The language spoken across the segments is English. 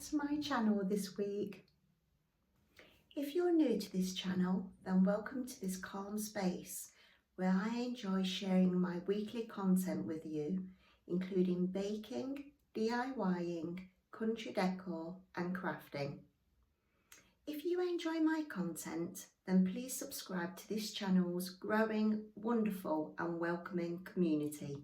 to my channel this week. If you're new to this channel, then welcome to this calm space where I enjoy sharing my weekly content with you, including baking, DIYing, country decor and crafting. If you enjoy my content, then please subscribe to this channel's growing, wonderful and welcoming community.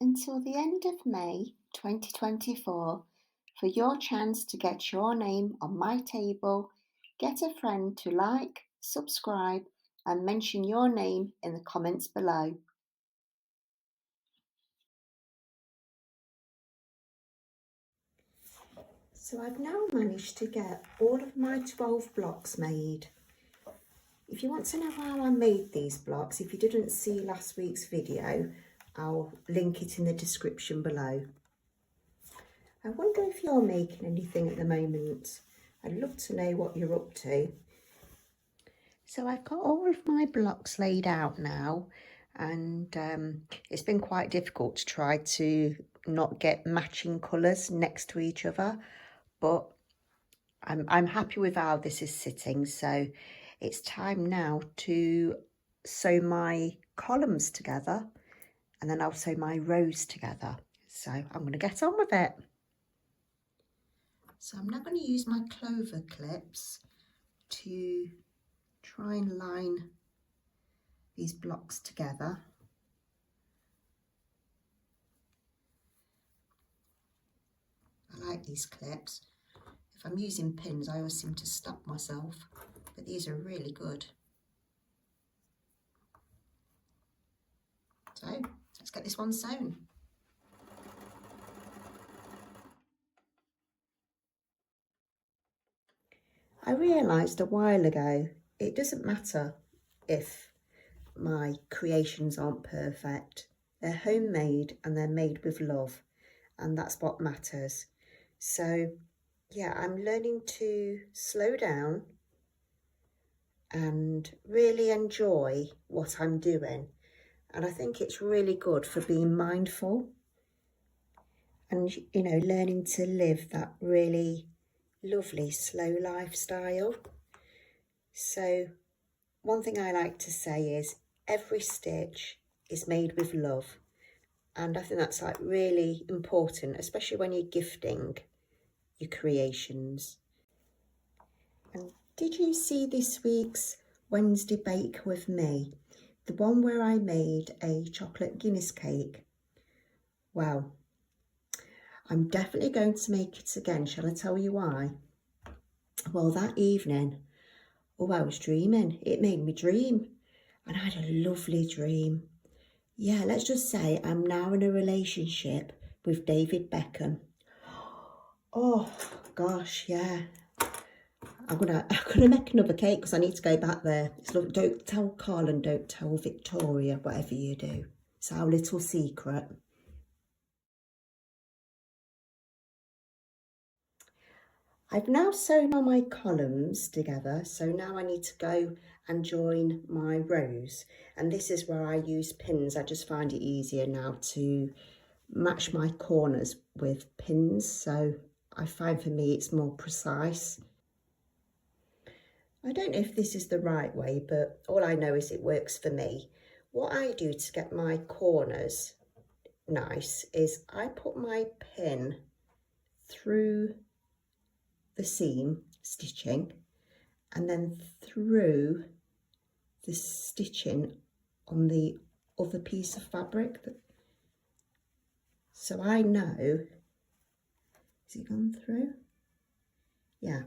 Until the end of May 2024, for your chance to get your name on my table, get a friend to like, subscribe and mention your name in the comments below. So I've now managed to get all of my 12 blocks made. If you want to know how I made these blocks, if you didn't see last week's video, I'll link it in the description below. I wonder if you're making anything at the moment. I'd love to know what you're up to. So I've got all of my blocks laid out now, and it's been quite difficult to try to not get matching colours next to each other, but I'm happy with how this is sitting. So it's time now to sew my columns together, and then I'll sew my rows together. So I'm going to get on with it. So I'm now going to use my clover clips to try and line these blocks together. I like these clips. If I'm using pins, I always seem to stop myself, but these are really good. So let's get this one sewn. I realised a while ago, it doesn't matter if my creations aren't perfect. They're homemade and they're made with love, and that's what matters. So yeah, I'm learning to slow down and really enjoy what I'm doing. And I think it's really good for being mindful and, you know, learning to live that really lovely slow lifestyle. So one thing I like to say is every stitch is made with love, and I think that's like really important, especially when you're gifting your creations. And did you see this week's Wednesday Bake with me, the one where I made a chocolate Guinness cake? Well, I'm definitely going to make it again. Shall I tell you why? Well, that evening, I was dreaming. It made me dream, and I had a lovely dream. Yeah, let's just say I'm now in a relationship with David Beckham. Oh gosh, yeah. I'm gonna make another cake because I need to go back there. It's lovely. Don't tell Carl and don't tell Victoria, whatever you do. It's our little secret. I've now sewn all my columns together, so now I need to go and join my rows. And this is where I use pins. I just find it easier now to match my corners with pins, so I find for me it's more precise. I don't know if this is the right way, but all I know is it works for me. What I do to get my corners nice is I put my pin through the seam stitching and then through the stitching on the other piece of fabric. So I know, has it gone through? Yeah.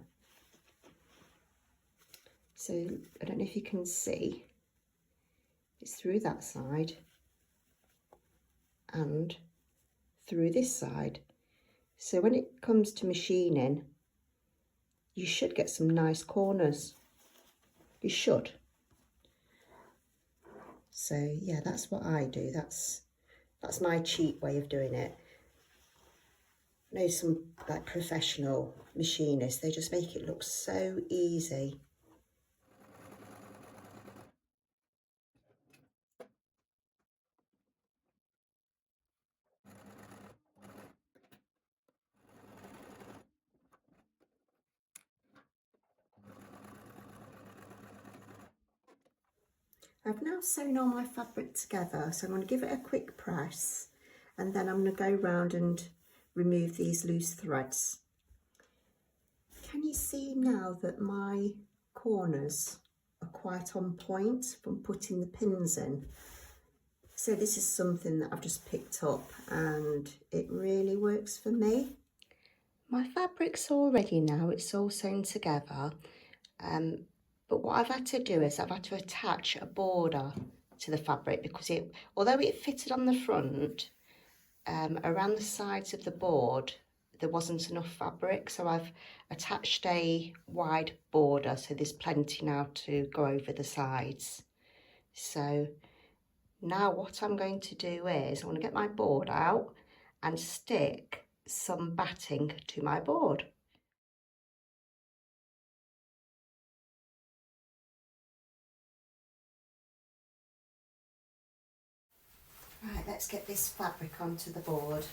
So I don't know if you can see, It's through that side and through this side. So when it comes to machining, you should get some nice corners. You should. So yeah, that's what I do. That's my cheap way of doing it. I know some like professional machinists, they just make it look so easy. I've now sewn all my fabric together, so I'm going to give it a quick press and then I'm going to go round and remove these loose threads. Can you see now that my corners are quite on point from putting the pins in? So this is something that I've just picked up and it really works for me. My fabric's all ready now, it's all sewn together. But what I've had to do is I've had to attach a border to the fabric because although it fitted on the front, around the sides of the board, there wasn't enough fabric. So I've attached a wide border, so there's plenty now to go over the sides. So now what I'm going to do is I'm going to get my board out and stick some batting to my board. Right, let's get this fabric onto the board.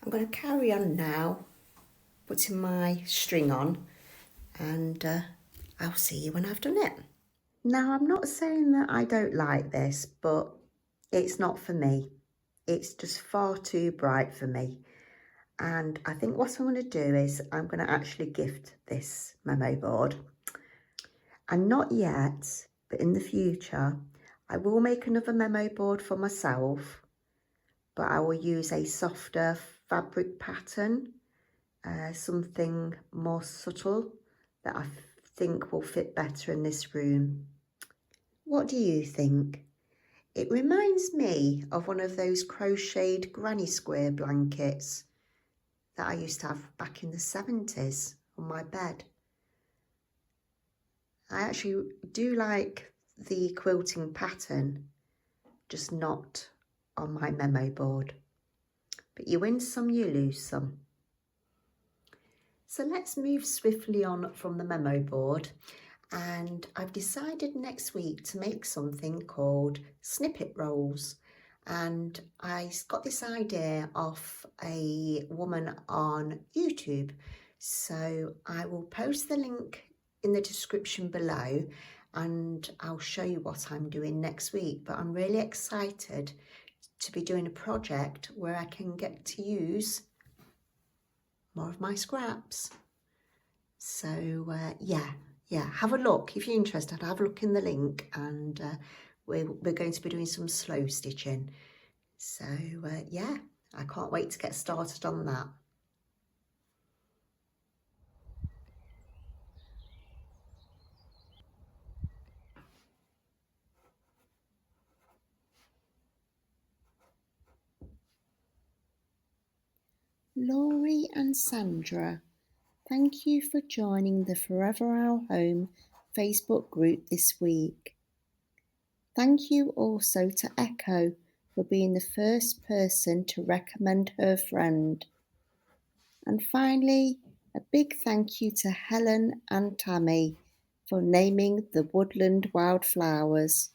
I'm going to carry on now, putting my string on, and I'll see you when I've done it. Now, I'm not saying that I don't like this, but it's not for me. It's just far too bright for me. And I think what I'm going to do is I'm going to actually gift this memo board. And not yet, but in the future, I will make another memo board for myself, but I will use a softer fabric pattern, something more subtle that I think will fit better in this room. What do you think? It reminds me of one of those crocheted granny square blankets that I used to have back in the 70s on my bed. I actually do like the quilting pattern, just not on my memo board. But you win some, you lose some. So let's move swiftly on from the memo board, and I've decided next week to make something called snippet rolls. And I got this idea off a woman on YouTube. So I will post the link in the description below and I'll show you what I'm doing next week. But I'm really excited to be doing a project where I can get to use more of my scraps. So yeah, have a look. If you're interested, have a look in the link, and we're going to be doing some slow stitching. So yeah, I can't wait to get started on that. Laurie and Sandra, thank you for joining the Forever Our Home Facebook group this week. Thank you also to Echo for being the first person to recommend her friend. And finally, a big thank you to Helen and Tammy for naming the woodland wildflowers.